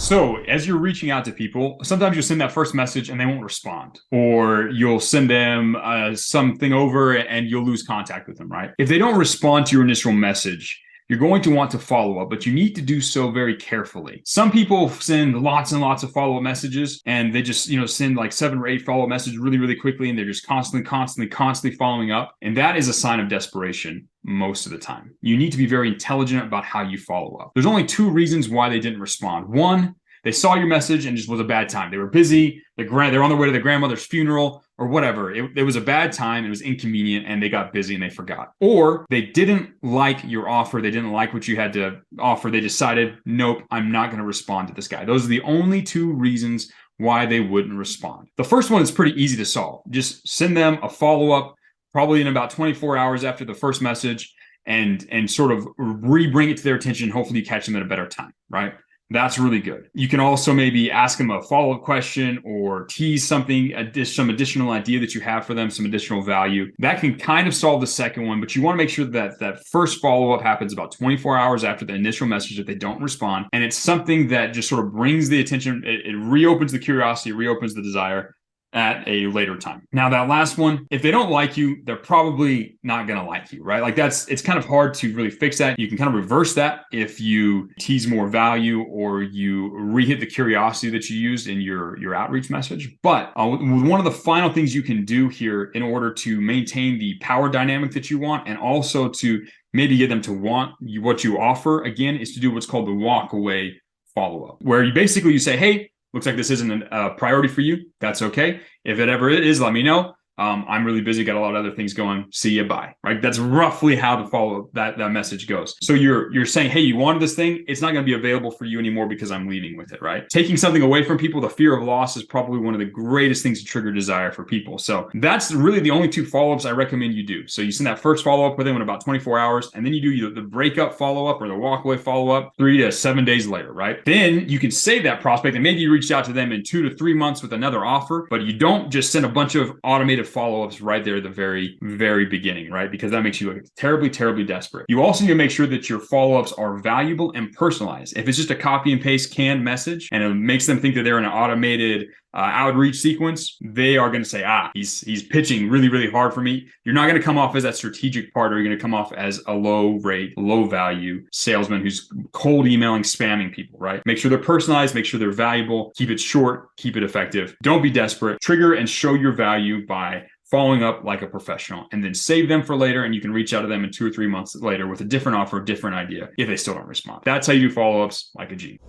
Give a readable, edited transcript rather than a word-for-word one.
So, as you're reaching out to people, sometimes you'll send that first message and they won't respond, or you'll send them something over and you'll lose contact with them, right? If they don't respond to your initial message, you're going to want to follow up, but you need to do so very carefully. Some people send lots and lots of follow-up messages, and they just, send like 7 or 8 follow-up messages really, really quickly, and they're just constantly following up. And that is a sign of desperation most of the time. You need to be very intelligent about how you follow up. There's only 2 reasons why they didn't respond. One, they saw your message and it just was a bad time. They were busy. They're on their way to their grandmother's funeral or whatever. It was a bad time. It was inconvenient and they got busy and they forgot. Or they didn't like your offer. They didn't like what you had to offer. They decided, nope, I'm not going to respond to this guy. Those are the only 2 reasons why they wouldn't respond. The first one is pretty easy to solve. Just send them a follow-up probably in about 24 hours after the first message and sort of re-bring it to their attention. Hopefully you catch them at a better time, right? That's really good. You can also maybe ask them a follow-up question or tease something, some additional idea that you have for them, some additional value. That can kind of solve the second one, but you want to make sure that that first follow-up happens about 24 hours after the initial message if they don't respond. And it's something that just sort of brings the attention, it reopens the curiosity, it reopens the desire at a later time. Now, that last one, if they don't like you, they're probably not going to like you, right? Like it's kind of hard to really fix that. You can kind of reverse that if you tease more value or you re-hit the curiosity that you used in your outreach message. But one of the final things you can do here in order to maintain the power dynamic that you want and also to maybe get them to want what you offer, again, is to do what's called the walk away follow-up, where you say, hey, looks like this isn't a priority for you. That's okay. If it ever is, let me know. I'm really busy, got a lot of other things going. See you, bye. Right? That's roughly how the follow that message goes. So you're saying, hey, you wanted this thing. It's not going to be available for you anymore because I'm leaving with it, right? Taking something away from people, the fear of loss is probably one of the greatest things to trigger desire for people. So that's really the only 2 follow-ups I recommend you do. So you send that first follow-up with them in about 24 hours, and then you do the breakup follow-up or the walkaway follow-up 3 to 7 days later, right? Then you can save that prospect and maybe you reach out to them in 2 to 3 months with another offer, but you don't just send a bunch of automated follow-ups right there at the very, very beginning, right? Because that makes you look terribly, terribly desperate. You also need to make sure that your follow-ups are valuable and personalized. If it's just a copy and paste canned message and it makes them think that they're in an automated outreach sequence, they are going to say, he's pitching really, really hard for me. You're not going to come off as that strategic part, or you're going to come off as a low rate, low value salesman who's cold emailing, spamming people, right? Make sure they're personalized, make sure they're valuable, keep it short, keep it effective. Don't be desperate. Trigger and show your value by following up like a professional, and then save them for later. And you can reach out to them in 2 or 3 months later with a different offer, different idea if they still don't respond. That's how you do follow-ups like a G.